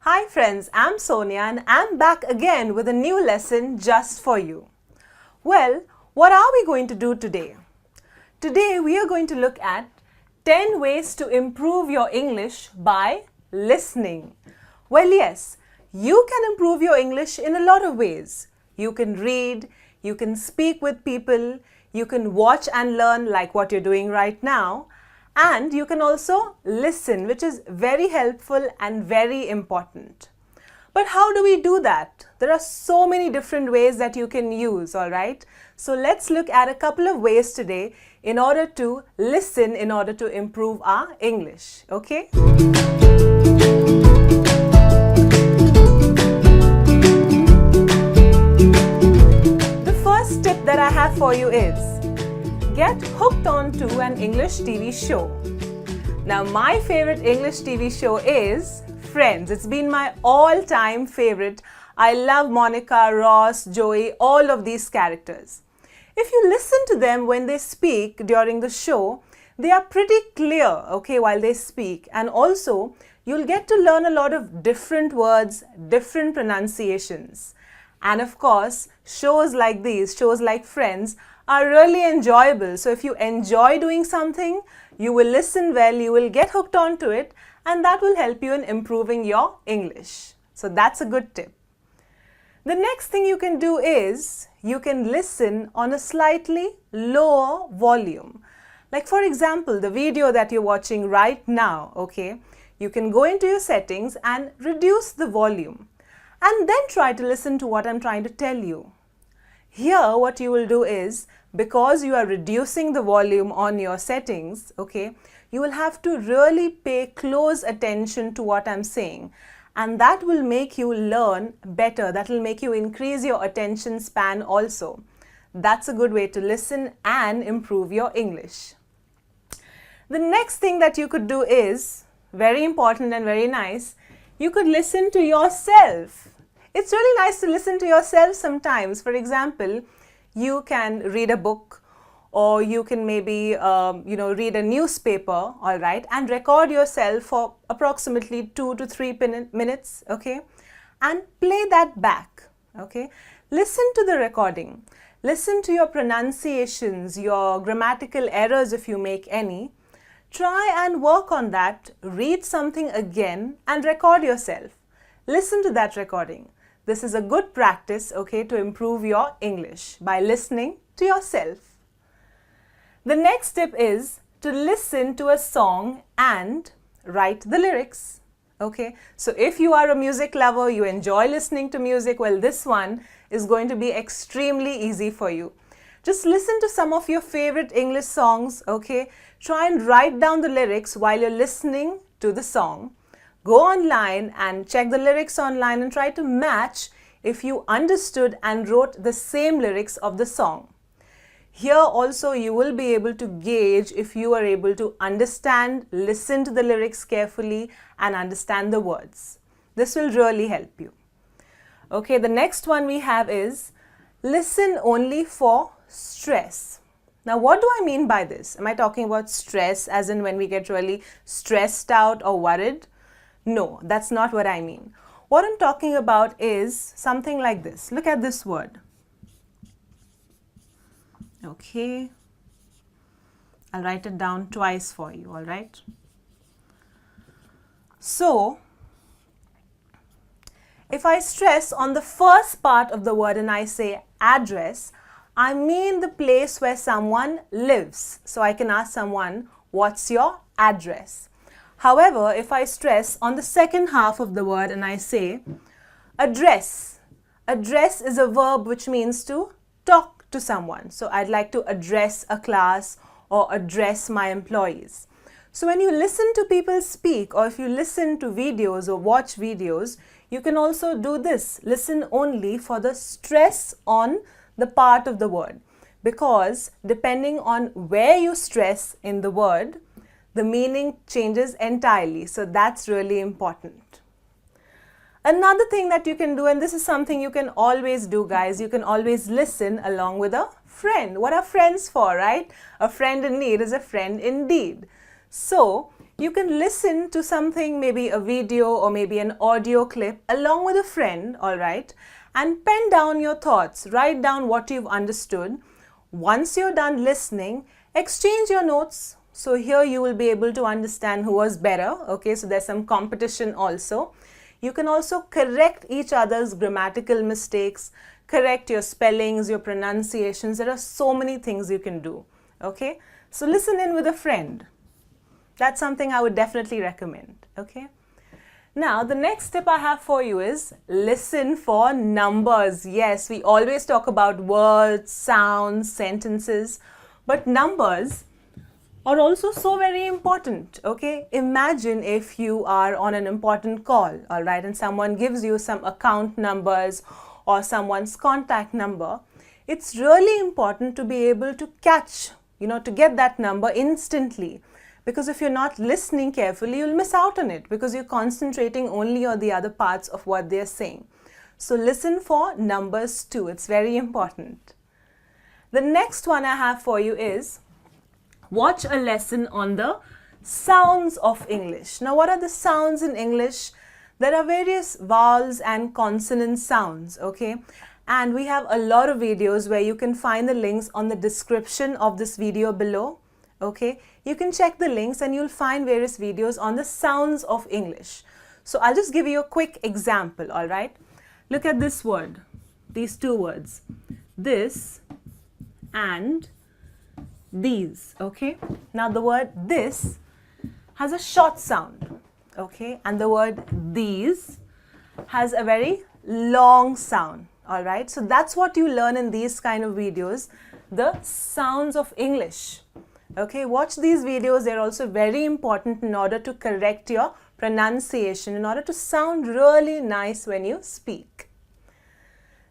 Hi friends, I'm Sonia and I'm back again with a new lesson just for you. Well, what are we going to do today? Today we are going to look at 10 ways to improve your English by listening. Well, yes, you can improve your English in a lot of ways. You can read, you can speak with people, you can watch and learn like what you're doing right now, and you can also listen, which is very helpful and very important. But how do we do that? There are so many different ways that you can use, alright? So let's look at a couple of ways today in order to listen, in order to improve our English, okay? The first tip that I have for you is get hooked on to an English TV show. Now, my favorite English TV show is Friends. It's been my all-time favorite. I love Monica, Ross, Joey, all of these characters. If you listen to them when they speak during the show, they are pretty clear, okay, while they speak. And also, you'll get to learn a lot of different words, different pronunciations. And of course, shows like these, shows like Friends, are really enjoyable. So if you enjoy doing something, you will listen well, you will get hooked onto it, and that will help you in improving your English. So that's a good tip. The next thing you can do is you can listen on a slightly lower volume. Like for example, the video that you're watching right now, okay? You can go into your settings and reduce the volume and then try to listen to what I'm trying to tell you. Here, what you will do is, because you are reducing the volume on your settings, okay, you will have to really pay close attention to what I'm saying. And that will make you learn better. That will make you increase your attention span also. That's a good way to listen and improve your English. The next thing that you could do is, very important and very nice, you could listen to yourself. It's really nice to listen to yourself sometimes. For example, you can read a book or you can maybe read a newspaper, all right, and record yourself for approximately 2 to 3 minutes, okay, and play that back, okay. Listen to the recording. Listen to your pronunciations, your grammatical errors if you make any. Try and work on that. Read something again and record yourself. Listen to that recording. This is a good practice, okay, to improve your English by listening to yourself. The next tip is to listen to a song and write the lyrics, okay. So if you are a music lover, you enjoy listening to music, well, this one is going to be extremely easy for you. Just listen to some of your favorite English songs, okay. Try and write down the lyrics while you're listening to the song. Go online and check the lyrics online and try to match if you understood and wrote the same lyrics of the song. Here also you will be able to gauge if you are able to understand, listen to the lyrics carefully and understand the words. This will really help you. Okay, the next one we have is listen only for stress. Now, what do I mean by this? Am I talking about stress as in when we get really stressed out or worried? No, that's not what I mean. What I'm talking about is something like this. Look at this word. Okay. I'll write it down twice for you, all right? So, if I stress on the first part of the word and I say address, I mean the place where someone lives. So I can ask someone, what's your address? However, if I stress on the second half of the word and I say address, address is a verb which means to talk to someone. So I'd like to address a class or address my employees. So when you listen to people speak or if you listen to videos or watch videos, you can also do this. Listen only for the stress on the part of the word, because depending on where you stress in the word, the meaning changes entirely. So that's really important. Another thing that you can do, and this is something you can always do, guys, you can always listen along with a friend. What are friends for, right? A friend in need is a friend indeed. So you can listen to something, maybe a video or maybe an audio clip along with a friend, all right, and pen down your thoughts, write down what you've understood. Once you're done listening, exchange your notes. So here you will be able to understand who was better, okay, so there's some competition also. You can also correct each other's grammatical mistakes, correct your spellings, your pronunciations. There are so many things you can do, okay. So listen in with a friend. That's something I would definitely recommend, okay. Now, the next tip I have for you is listen for numbers. Yes, we always talk about words, sounds, sentences, but numbers are also so very important, okay. Imagine if you are on an important call, all right, and someone gives you some account numbers or someone's contact number. It's really important to be able to catch, to get that number instantly. Because if you're not listening carefully, you'll miss out on it because you're concentrating only on the other parts of what they're saying. So listen for numbers too. It's very important. The next one I have for you is watch a lesson on the sounds of English. Now, what are the sounds in English? There are various vowels and consonant sounds, okay? And we have a lot of videos where you can find the links on the description of this video below. Okay, you can check the links and you'll find various videos on the sounds of English. So I'll just give you a quick example, all right? Look at this word, these two words, this and these, okay? Now the word this has a short sound, okay? And the word these has a very long sound, all right? So that's what you learn in these kind of videos, the sounds of English. Okay, watch these videos. They're also very important in order to correct your pronunciation, in order to sound really nice when you speak.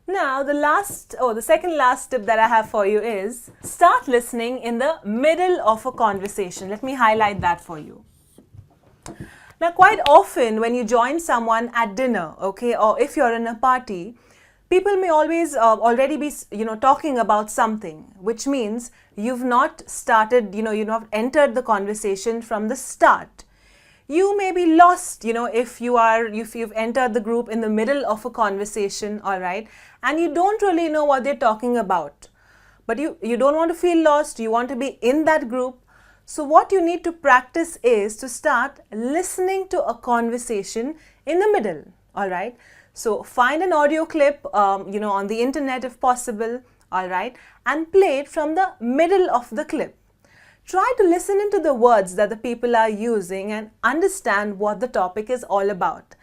Now, the second last tip that I have for you is start listening in the middle of a conversation. Let me highlight that for you. Now, quite often when you join someone at dinner, okay, or if you're in a party, people may always already be, talking about something, which means you've not started, you've not entered the conversation from the start. You may be lost, if you've entered the group in the middle of a conversation, all right, and you don't really know what they're talking about. But you don't want to feel lost, you want to be in that group. So what you need to practice is to start listening to a conversation in the middle, all right. So find an audio clip, on the internet if possible, all right, and play it from the middle of the clip. Try to listen into the words that the people are using and understand what the topic is all about.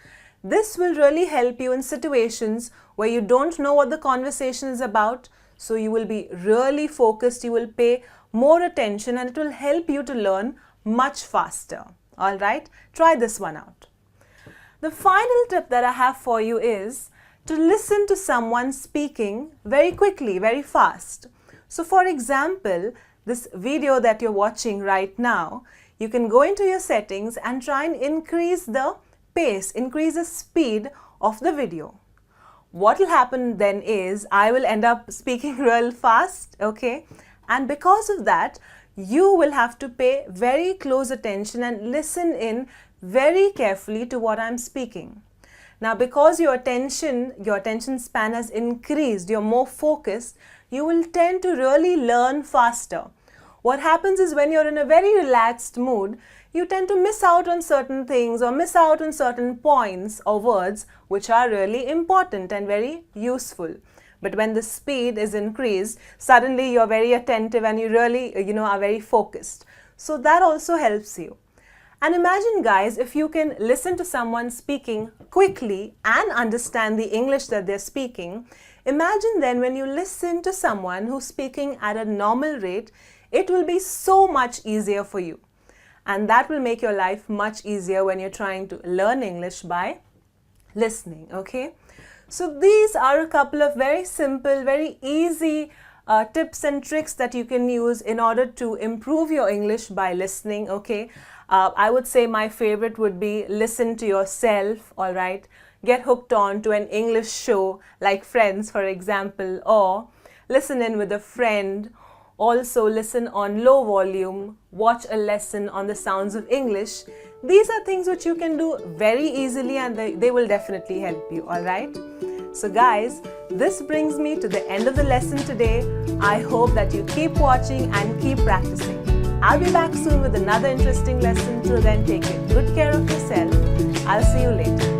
This will really help you in situations where you don't know what the conversation is about, so you will be really focused, you will pay more attention, and it will help you to learn much faster, all right. Try this one out. The final tip that I have for you is to listen to someone speaking very quickly, very fast. So for example, this video that you're watching right now, you can go into your settings and try and increase the pace, increase the speed of the video. What will happen then is I will end up speaking real fast, okay? And because of that, you will have to pay very close attention and listen in very carefully to what I'm speaking. Now, because your attention span has increased, you're more focused, you will tend to really learn faster. What happens is when you're in a very relaxed mood, you tend to miss out on certain things or miss out on certain points or words which are really important and very useful. But when the speed is increased, suddenly you're very attentive and you really, are very focused. So that also helps you. And imagine, guys, if you can listen to someone speaking quickly and understand the English that they're speaking, imagine then when you listen to someone who's speaking at a normal rate, it will be so much easier for you. And that will make your life much easier when you're trying to learn English by listening, okay? So these are a couple of very simple, very easy tips and tricks that you can use in order to improve your English by listening, okay? I would say my favorite would be listen to yourself, all right? Get hooked on to an English show like Friends, for example, or listen in with a friend, Also listen on low volume, watch a lesson on the sounds of English. These are things which you can do very easily and they will definitely help you, alright? So guys, this brings me to the end of the lesson today. I hope that you keep watching and keep practicing. I'll be back soon with another interesting lesson. Till then, take good care of yourself. I'll see you later.